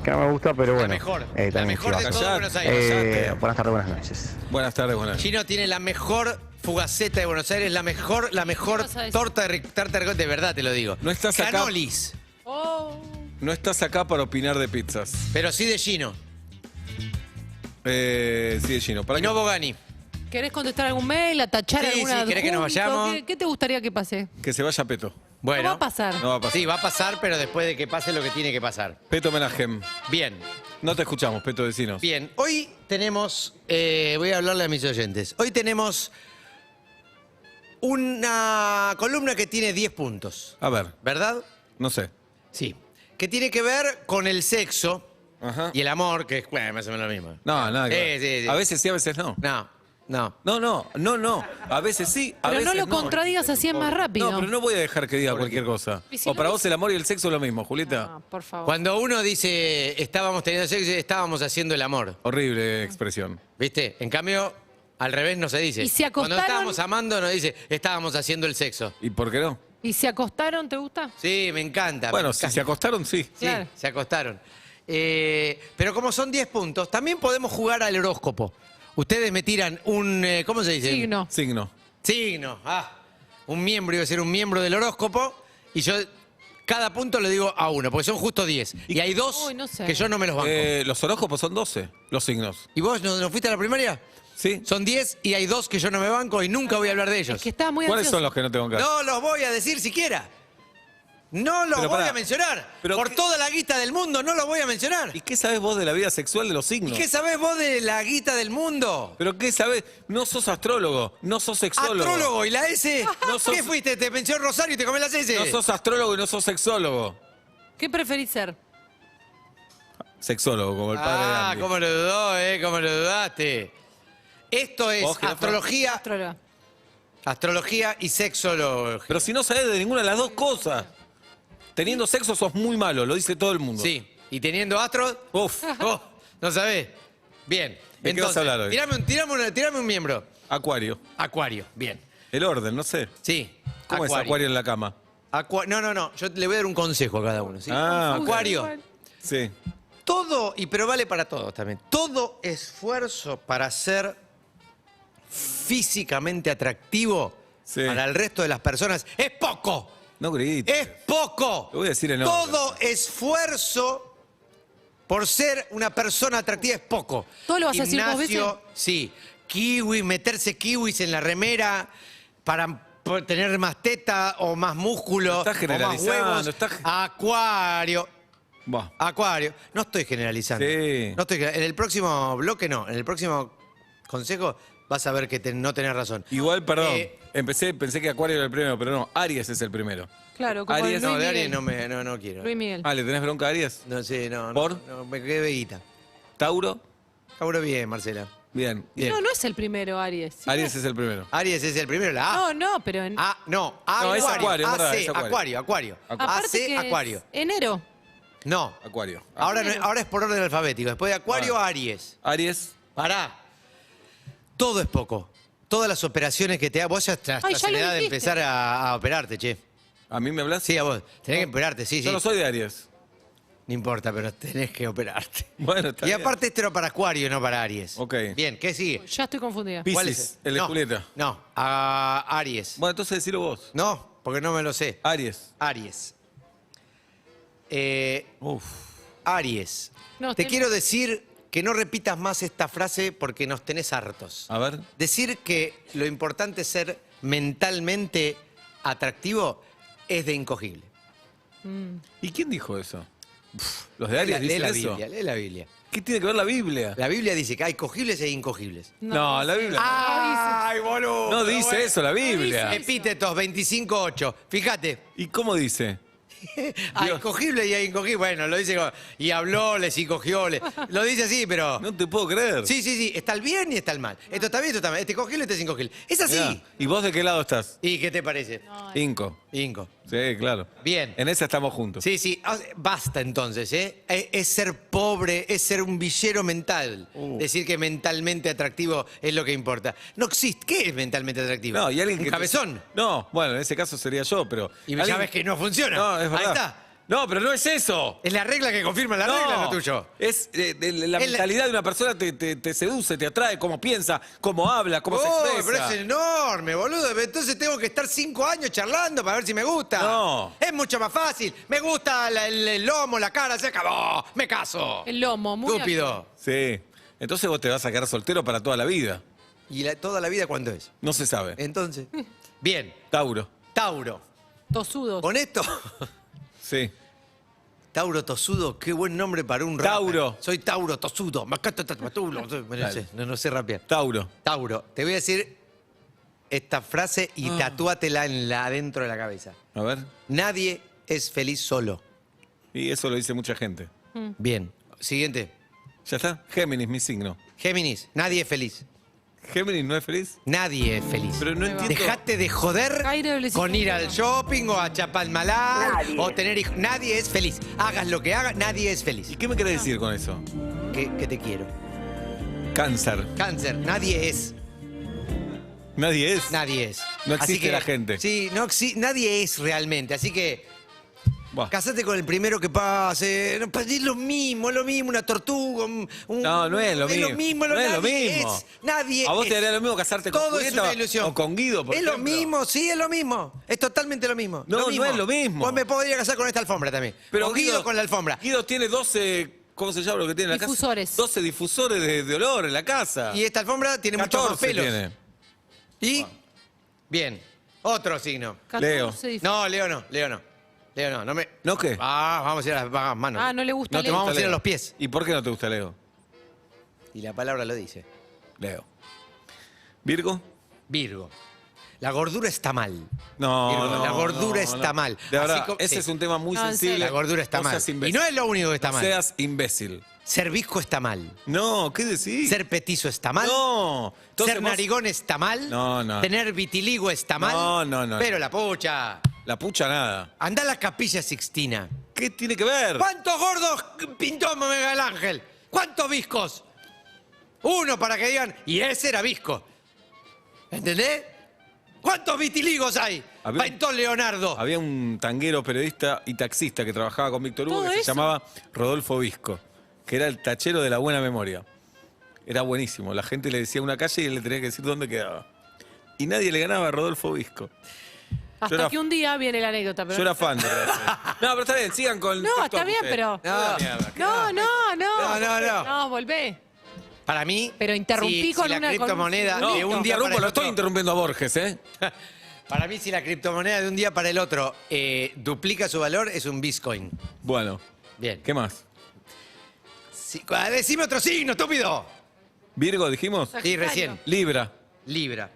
que no me gusta, pero bueno. La mejor. La también mejor de Chivaca. todo Buenos Aires. Buenas tardes, buenas noches. Buenas tardes, buenas noches. Chino tiene la mejor fugaceta de Buenos Aires, la mejor tarta de verdad te lo digo. No estás acá. Canolis, No estás acá para opinar de pizzas. pero sí de Gino. Sí, de Gino. ¿Para Y qué? no Bogani. ¿Querés contestar algún mail, atachar Sí, alguna sí, ¿querés que nos adjunto? vayamos? ¿Qué te gustaría que pase? Que se vaya Peto. Bueno. No va a pasar. No va a pasar. Sí, va a pasar, pero después de que pase lo que tiene que pasar. Peto Menahem. Bien, No te escuchamos, Peto, decinos. bien. Hoy tenemos, voy a hablarle a mis oyentes. Hoy tenemos una columna que tiene 10 puntos, A ver, ¿verdad? no sé. Sí. Que tiene que ver con el sexo Ajá. y el amor, que es más o menos lo mismo. No, nada que ver. Sí. A veces sí, a veces no. No. No. A veces sí, a Pero veces no lo contradigas así es más rápido. No, pero no voy a dejar que diga cualquier cosa. ¿Y si O no para es- vos el amor y el sexo es lo mismo, Julieta. No, por favor. Cuando uno dice estábamos teniendo sexo, estábamos haciendo el amor. Horrible expresión. ¿Viste? En cambio, al revés no se dice. ¿Y se Cuando acostaron? estábamos amando, no dice estábamos haciendo el sexo. ¿Y por qué no? ¿Y si acostaron, te gusta? Sí, me encanta. Bueno, me si encanta. se acostaron, sí. Sí, Claro. se acostaron. Pero como son 10 puntos, también podemos jugar al horóscopo. Ustedes me tiran un, ¿cómo se dice? Signo. Signo. Signo. Un miembro, iba a ser un miembro del horóscopo. Y yo cada punto le digo a uno, porque son justo 10. Y hay dos Uy, no sé. que yo no me los banco. Los horóscopos son 12, los signos. ¿Y vos no fuiste a la primaria? ¿Sí? Son 10 y hay dos que yo no me banco y nunca voy a hablar de ellos. Es que estaba muy ¿Cuáles ansioso. son los que no tengo que hacer? No los voy a decir siquiera. No los Pero voy pará. a mencionar. Pero Por qué- toda la guita del mundo no los voy a mencionar. ¿Y qué sabés vos de la vida sexual de los ¿Y signos? qué sabés vos de la guita del mundo? ¿Pero qué sabés? No sos astrólogo, no sos sexólogo. Astrólogo y la S. No sos- ¿Qué fuiste? ¿Te venció Rosario y te comés las S? No sos astrólogo y no sos sexólogo. ¿Qué preferís ser? Sexólogo, como el padre de Andy. cómo lo dudó, cómo lo dudaste. Esto es ¿Vos, Jirafa? Astróloga. astrología y sexología. Pero si no sabés de ninguna de las dos cosas. Teniendo sexo sos muy malo, lo dice todo el mundo. Sí. ¿Y teniendo astros? Uf, Oh, ¿no sabés? Bien. ¿De qué vas a hablar hoy? Tirame un miembro. Acuario. Acuario. Bien. El orden, no sé. Sí. ¿Cómo es Acuario en la cama? No. Yo le voy a dar un consejo a cada uno. ¿sí? Ah, ok. Acuario. Sí. Todo, pero vale para todos también. Todo esfuerzo para ser físicamente atractivo Sí. para el resto de las personas es poco. No grites. Es poco. Lo voy a decir en orden. Todo esfuerzo por ser una persona atractiva es poco. ¿Todo lo vas a decir dos Gimnasio, veces? sí. Kiwi, meterse kiwis en la remera para tener más teta o más músculo. Lo estás o más generalizando, huevos. estás- Acuario. Buah. Acuario. No estoy generalizando. Sí. No estoy, en el próximo bloque no. En el próximo consejo vas a ver que no tenés razón. Igual, perdón. Eh, Pensé que Acuario era el primero, pero no. Aries es el primero. Claro, como Aries, el No, Luis de Aries Miguel. no quiero. Luis Miguel. Ah, ¿le tenés bronca a Aries? No sé, no. ¿Por? No, me quedé veguita. Tauro. Ahora bien, Marcela. Bien. Bien. No, no es el primero, Aries. ¿Sí? Aries es el primero. Aries es el primero, la A. No, pero en... No, No, es Acuario, es verdad, AC, es Acuario. Acuario. aparte AC, que es Acuario. enero. No. Acuario. Ahora es por orden alfabético. Después de Acuario, Aries. Aries. Pará. Todo es poco. Todas las operaciones que te da. Vos ya estás Ay, ya en lo edad de dijiste. empezar a operarte, che. ¿A mí me hablas? Sí, a vos. Tenés que operarte, sí, sí. Yo no soy de Aries. No importa, pero tenés que operarte. Bueno, está Y bien. aparte esto era para Acuario, no para Aries. Ok. Bien, ¿qué sigue? Ya estoy confundida. Piscis, ¿Cuál es? el de No, Julieta. No, a Aries. Bueno, entonces decilo vos. No, porque no me lo sé. Aries. Aries. Uf. Aries. No, Te ten- quiero decir que no repitas más esta frase porque nos tenés hartos. A ver. Decir que lo importante es ser mentalmente atractivo es de incogible. ¿Y quién dijo eso? ¿Los de Aries Lee dicen la eso? Biblia, lee la Biblia. ¿Qué tiene que ver la Biblia? La Biblia dice que hay cogibles e incogibles. No, la Biblia. ¡Ay, boludo! No dice eso la Biblia. Epítetos 25.8. Fíjate. ¿Y cómo dice? Hay Dios. incogible y hay incogible. Bueno, lo dice como, y habló, les y cogió. Lo dice así, pero... No te puedo creer. Sí. Está el bien y está el mal. Esto está bien, esto está mal. Este cogible, este es incogible. Es así. Mirá, ¿y vos de qué lado estás? ¿Y qué te parece? Inco. Inco. Sí, claro. Bien. En esa estamos juntos. Sí. Basta entonces, ¿eh? Es ser pobre, es ser un villero mental. Decir que mentalmente atractivo es lo que importa. No existe. ¿Qué es mentalmente atractivo? No, y alguien ¿Un que. cabezón? No, bueno, en ese caso sería yo, pero. Y alguien- ya ves que no funciona. No, es verdad. Ahí está. No, pero no es eso. Es la regla que confirma la regla, lo tuyo. Es la Es mentalidad de una persona te seduce, te atrae, cómo piensa, cómo habla, cómo se Oh, expresa. pero es enorme, boludo. Entonces tengo que estar 5 años charlando para ver si me gusta. No. Es mucho más fácil. Me gusta el lomo, la cara, se acabó. Me caso. El lomo, muy Estúpido. Sí. Entonces vos te vas a quedar soltero para toda la vida. ¿Y toda la vida cuándo es? No se sabe. Entonces. Bien. Tauro. Tauro. tosudos. ¿Honesto? Sí. Tauro tosudo, qué buen nombre para un rapper. Tauro. Soy Tauro tosudo. No sé rapear. Tauro. Tauro, te voy a decir esta frase y tatúatela adentro de la cabeza. A ver. Nadie es feliz solo. Y eso lo dice mucha gente. Bien. Siguiente. ¿Ya está? Géminis, mi signo. Géminis, nadie es feliz. ¿Géminis no es feliz? Nadie es feliz. Pero no Ahí va. entiendo. Dejate de joder Cairo, le con ir al hiciste shopping o a Chapalmalal o tener hijos. Nadie es feliz. Hagas lo que hagas, nadie es feliz. ¿Y qué me querés decir con eso? Que te quiero. Cáncer. Cáncer, nadie es. Nadie es. Nadie es. No Así existe la gente. Sí, nadie es realmente. Así que Buah. casate con el primero que pase. No, es lo mismo, una tortuga. No, no es lo mismo. Es lo mismo, No es lo nadie mismo. es. Nadie ¿A vos es. te daría lo mismo casarte con Todo es Julieta una ilusión. o con Guido, por Es ejemplo? lo mismo, sí, es lo mismo. Es totalmente lo mismo. No, no es lo mismo. Pues me podría casar con esta alfombra también. Pero Con Guido con la alfombra. Guido tiene 12, ¿cómo se llama lo que tiene en la Difusores. casa? 12 difusores de olor en la casa. Y esta alfombra tiene muchos más 14 pelos. tiene. Y, bien, otro signo. 14 dif- No, Leo no, Leo no. Leo no, no me... ¿No qué? Vamos a ir a las manos. Ah, no le gusta No te Leo. vamos gusta a ir a Leo. los pies. ¿Y por qué no te gusta Leo? Y la palabra lo dice. Leo. ¿Virgo? Virgo. La gordura está mal. No, Virgo, no, la gordura no, está no. mal. De Así verdad, como- ese sí. es un tema muy No, en sensible. serio. La gordura está No mal. seas Y imbécil. no es lo único que está No mal. seas imbécil. Ser visco está mal. No, ¿qué decís? Ser petizo está mal. No. Entonces Ser vos- narigón está mal. No, no. Tener vitiligo está mal. No. Pero la pucha. La pucha nada. Anda a la Capilla Sixtina. ¿Qué tiene que ver? ¿Cuántos gordos pintó Miguel Ángel? ¿Cuántos viscos? Uno para que digan, y ese era visco. ¿Entendés? ¿Cuántos vitiligos hay? Había- Pintó Leonardo. Había un tanguero periodista y taxista que trabajaba con Víctor Hugo ¿Todo que se eso? llamaba Rodolfo Visco, que era el tachero de la buena memoria. Era buenísimo. La gente le decía una calle y él le tenía que decir dónde quedaba. Y nadie le ganaba a Rodolfo Visco. Hasta era- que un día viene la anécdota. Pero Yo era fan de No, pero está bien, sigan con el No, TikTok está bien, ustedes. pero- Ah, mierda. No. No, volvé. Para mí, Pero interrumpí si con la una- con un criptomoneda No, de un día para interrumpo, el lo otro, estoy interrumpiendo a Borges, ¿eh? para mí, si la criptomoneda de un día para el otro duplica su valor, es un Bitcoin. Bueno, Bien. ¿qué más? Decime otro signo, estúpido. ¿Virgo dijimos? Sí, Sagitario. recién. Libra. Libra.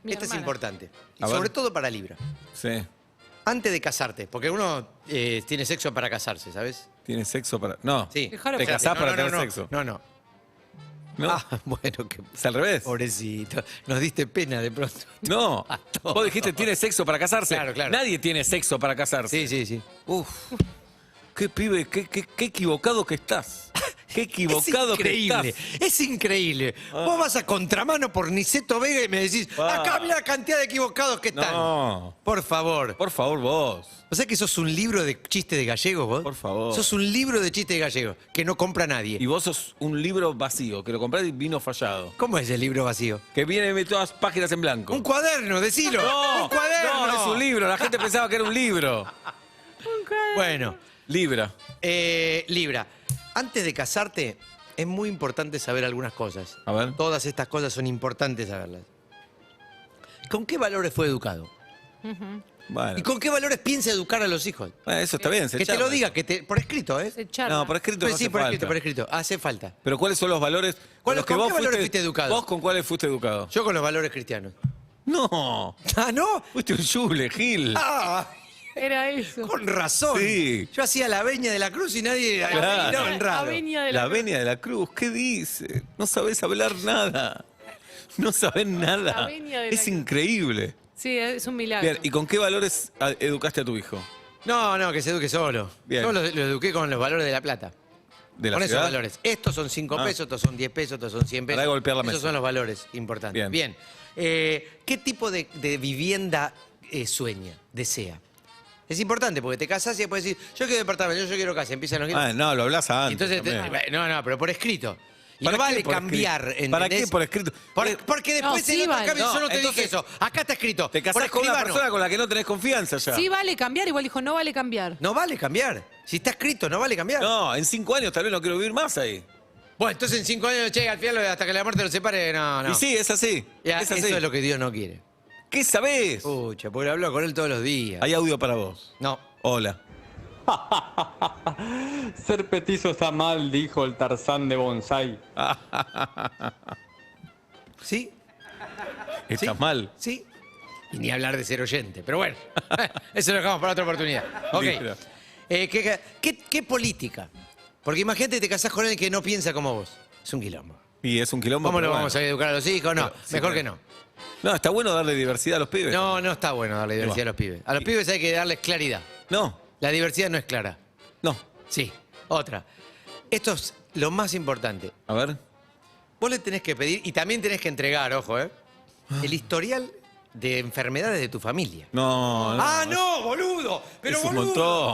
Mi Esto es hermana. importante. Y A ver. sobre todo para Libra. Sí. Antes de casarte, porque uno tiene sexo para casarse, ¿sabes? ¿Tiene sexo para...? No. Sí. Dejalo Te para- casás para no, tener no, sexo. No, no. ¿No? Ah, bueno, que ¿Es al revés? pobrecito. Nos diste pena de pronto. No. A todos. Vos dijiste tiene sexo para casarse. Claro, claro. Nadie tiene sexo para casarse. Sí. Uf. Qué pibe, qué equivocado que estás. Qué equivocado es que increíble, estás. es increíble. Vos vas a contramano por Niceto Vega y me decís, Ah. acá mira la cantidad de equivocados que están. No. Por favor. Por favor, vos. ¿O sea que sos un libro de chistes de gallegos vos? Por favor. Sos un libro de chistes de gallegos que no compra nadie. Y vos sos un libro vacío, que lo comprás y vino fallado. ¿Cómo es el libro vacío? Que viene de todas páginas en blanco. Un cuaderno, decilo. No, un cuaderno. no, es un libro. La gente pensaba que era un libro. Bueno, Libra. Libra, antes de casarte es muy importante saber algunas cosas. A ver. Todas estas cosas son importantes saberlas. ¿Con qué valores fue educado? Bueno. ¿Y con qué valores piensa educar a los hijos? Eso está bien, se Que te lo charla. diga, por escrito, ¿eh? Se charla. No, por escrito no Pues sí, hace por falta. escrito, por escrito. Hace falta. Pero ¿cuáles son los valores ¿Con los que qué vos valores fuiste educado? ¿Vos con cuáles fuiste educado? Yo con los valores cristianos. No. ¿Ah, no? Fuiste un chule, Gil. Ah, Era eso. con razón. Sí. Yo hacía la veña de la cruz y nadie Claro. miraba en raro. Avenida de La la venia de la cruz, ¿qué dice? No sabés hablar nada. No sabés nada. La venia de la Es cruz. increíble. Sí, es un milagro. Bien, ¿y con qué valores educaste a tu hijo? No, que se eduque solo. Bien. Yo lo eduqué con los valores de la plata. ¿De la Con esos ciudad? valores. Estos son 5 Ah. pesos, estos son 10 pesos, estos son 100 pesos. Para golpear la Esos mesa. son los valores importantes. Bien. ¿Qué tipo de vivienda sueña, desea? Es importante porque te casás y después decís, yo quiero departamento, yo quiero casa, empiezan los Ah, no, lo hablas antes. Entonces, también. no, pero por escrito. Y ¿Para no qué vale por cambiar, escrito? ¿entendés? ¿Para qué por escrito? Porque después No, sí en otro vale. cambio yo No, no te entonces, dije eso. Acá está escrito. Te casás por con una escribano. persona con la que no tenés confianza ya. Sí vale cambiar, igual dijo, no vale cambiar. No vale cambiar. Si está escrito, no vale cambiar. No, en 5 años tal vez no quiero vivir más ahí. Bueno, entonces en 5 años, che, al final hasta que la muerte los separe, no. Y sí, es así. Ya, es así. eso es lo que Dios no quiere. ¿Qué sabés? Pucha, porque hablo con él todos los días. Hay audio para vos. No. Hola. Ser petizo está mal, dijo el Tarzán de Bonsai. ¿Sí? Estás mal. Sí. Y ni hablar de ser oyente. Pero bueno, eso lo dejamos para otra oportunidad. Ok. Listo. ¿Qué política? Porque imagínate que te casás con alguien que no piensa como vos. Es un quilombo. Y es un quilombo. ¿Cómo pero lo bueno. vamos a educar a los hijos? No, Pero, sí, mejor claro. que no. No, está bueno darle diversidad a los pibes. No, no está bueno darle diversidad a los pibes. A los pibes hay que darles claridad. No, La diversidad no es clara. no. Sí. Otra. Esto es lo más importante. A ver. Vos le tenés que pedir, y también tenés que entregar, ojo, el historial de enfermedades de tu familia. No, no. ¡Ah, no, boludo! Pero Es un boludo,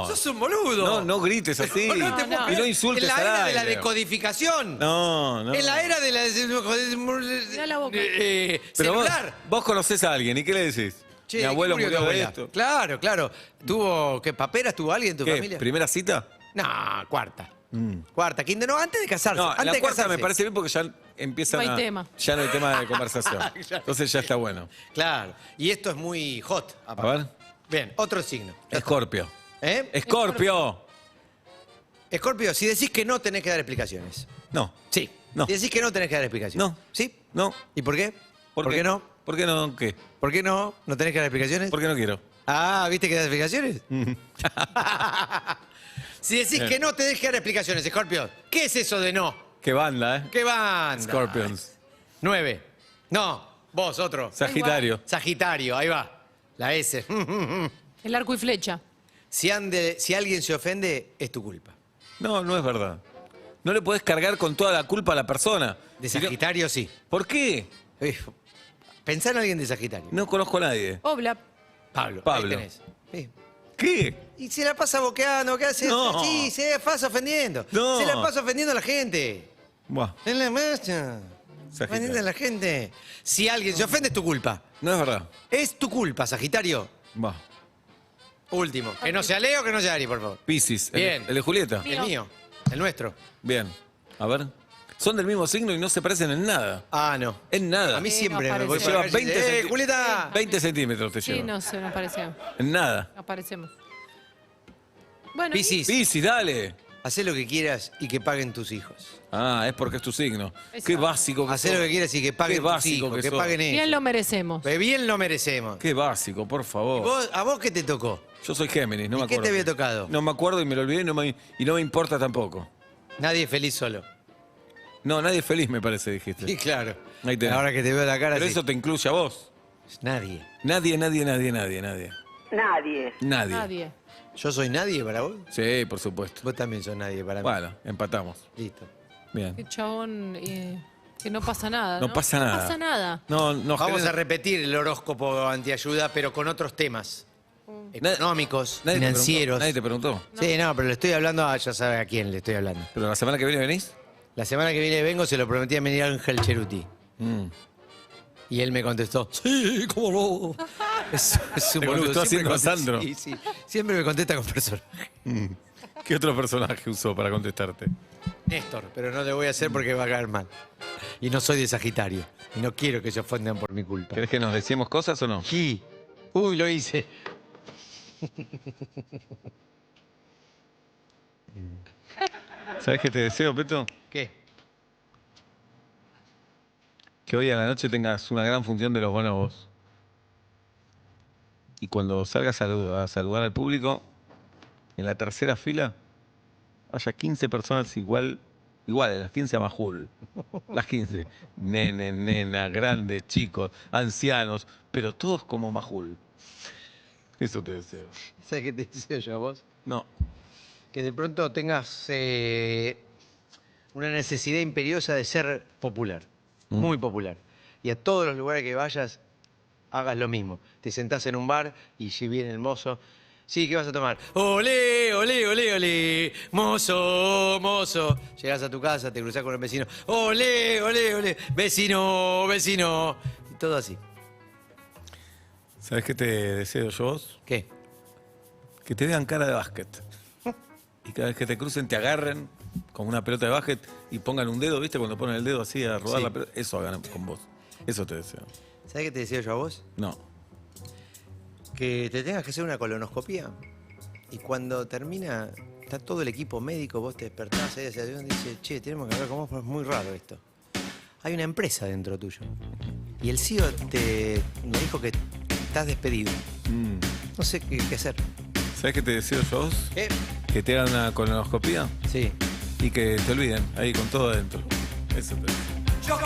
montón. sos un boludo. No, no grites así. No, no te No, puedo no. creer. Y no insultes En la al era de la aire. decodificación. No, no. En la era de la... Mirá la boca. Pero vos, celular. vos conocés a alguien, ¿y qué le decís? Che, Mi ¿de qué abuelo murió tu murió de abuela? esto. Claro, claro. ¿Tuvo, qué, paperas? ¿Tuvo alguien en tu ¿Qué? familia? ¿Primera cita? No, cuarta. Cuarta, quinta. No, antes de casarse. No, antes la de cuarta casarse. me parece bien porque ya empiezan No hay a... tema. Ya no hay tema de conversación. Entonces ya está bueno. Claro. Y esto es muy hot. A ver. Bien, otro signo. Escorpio. ¿Eh? Escorpio. Escorpio, si decís que no, tenés que dar explicaciones. No. Sí. No. Si decís que no, tenés que dar explicaciones. No. ¿Sí? No. ¿Y por qué? ¿Por qué no? ¿Por qué no? ¿Qué? ¿Por qué no? ¿No tenés que dar explicaciones? ¿Por qué no quiero? Ah, ¿viste que das explicaciones? Si decís Bien. que no, tenés que dar explicaciones, Escorpio. ¿Qué es eso de no? Qué banda, ¿eh? ¿Qué banda? Scorpions. 9. No, vos, otro. Sagitario. Sagitario, ahí va. La S. El arco y flecha. Si alguien se ofende, es tu culpa. No, no es verdad. No le podés cargar con toda la culpa a la persona. De Si no- Sagitario, sí. ¿Por qué? Pensá en alguien de Sagitario. No conozco a nadie. Obla. Pablo. Pablo. Ahí tenés. Sí. ¿Qué? Y se la pasa boqueando, ¿qué hace? No. Sí, se pasa ofendiendo. No. Se la pasa ofendiendo a la gente. Buah, En la marcha. Sagitario. Ofendiendo a la gente. Si alguien se ofende, es tu culpa. no es verdad. Es tu culpa, Sagitario. Buah. Último. Que no sea Leo, que no sea Ari, por favor. Piscis. Bien. El de Julieta. Mío. El mío. El nuestro. Bien. A ver. Son del mismo signo y no se parecen en nada. Ah, no. En nada. A mí Sí, siempre nos me voy por Lleva la calle y 20 dice, centi- Julieta! 20 centímetros te Sí, lleva. no sé, nos parecemos. En nada. Nos parecemos. Bueno, Piscis, Piscis, dale. hacé lo que quieras y que paguen tus hijos. Ah, es porque es tu signo. Exacto. Qué básico que Hacé sos. lo que quieras y que paguen Qué tus básico hijos, que que sos. paguen ellos. bien lo merecemos. Que bien lo merecemos. Qué básico, por favor. ¿A vos qué te tocó? Yo soy Géminis, no ¿Y me qué acuerdo. te había tocado? No me acuerdo y me lo olvidé y no me importa tampoco. Nadie es feliz solo. No, nadie es feliz, me parece, dijiste. Sí, claro. Ahí tenés. Ahora que te veo la cara, Pero sí. eso te incluye a vos. Nadie. Nadie, nadie, nadie, nadie, nadie. Nadie. Nadie. Nadie. ¿Yo soy nadie para vos? Sí, por supuesto. Vos también sos nadie para mí. Bueno, empatamos. Listo. Bien. Qué chabón, que no pasa nada. No pasa nada. No pasa nada. No, no Vamos genera- a repetir el horóscopo antiayuda, pero con otros temas. Económicos, nadie te financieros. preguntó. Nadie te preguntó. Sí, no, pero le estoy hablando a, ya sabe a quién le estoy hablando. Pero la semana que viene venís. La semana que viene vengo, se lo prometí a venir Ángel Cheruti. Mm. Y él me contestó, sí, cómo no. Es un Te boludo. contestó siempre haciendo a contesta- Sandro. Sí, sí. Siempre me contesta con personaje. ¿Qué otro personaje usó para contestarte? Néstor, pero no le voy a hacer porque va a caer mal. Y no soy de Sagitario. Y no quiero que se ofendan por mi culpa. ¿Querés que nos decimos cosas o no? Sí. Uy, lo hice. ¿Sabés qué te deseo, Peto? ¿Qué? Que hoy a la noche tengas una gran función de los bonobos. Y cuando salgas a saludar al público, en la tercera fila haya 15 personas iguales, las 15 a Majul. Las 15. Nene, nena, grandes, chicos, ancianos, pero todos como Majul. Eso te deseo. ¿Sabes qué te deseo yo a vos? No. Que de pronto tengas una necesidad imperiosa de ser popular. Muy popular. Y a todos los lugares que vayas, hagas lo mismo. Te sentás en un bar y si viene el mozo, Sí, ¿qué vas a tomar? Olé, olé, olé, olé. Mozo, mozo. Llegás a tu casa, te cruzás con el vecino. Olé, olé, olé. Vecino, vecino. Y todo así. ¿Sabes qué te deseo yo vos? ¿Qué? Que te vean cara de básquet. Y cada vez que te crucen, te agarren con una pelota de básquet y pongan un dedo, ¿viste? Cuando ponen el dedo así a rodar Sí. la pelota. Eso hagan con vos. Eso te deseo. ¿Sabés qué te deseo yo a vos? No. Que te tengas que hacer una colonoscopía y cuando termina, está todo el equipo médico, vos te despertás ahí hacia avión y dices, che, tenemos que hablar con vos, porque es muy raro esto. Hay una empresa dentro tuyo y el CEO me dijo que estás despedido. No sé qué hacer. ¿Sabes qué te deseo yo a vos? ¿Qué? Que te hagan una colonoscopía Sí. y que te olviden ahí con todo adentro. Eso te deseo. Yo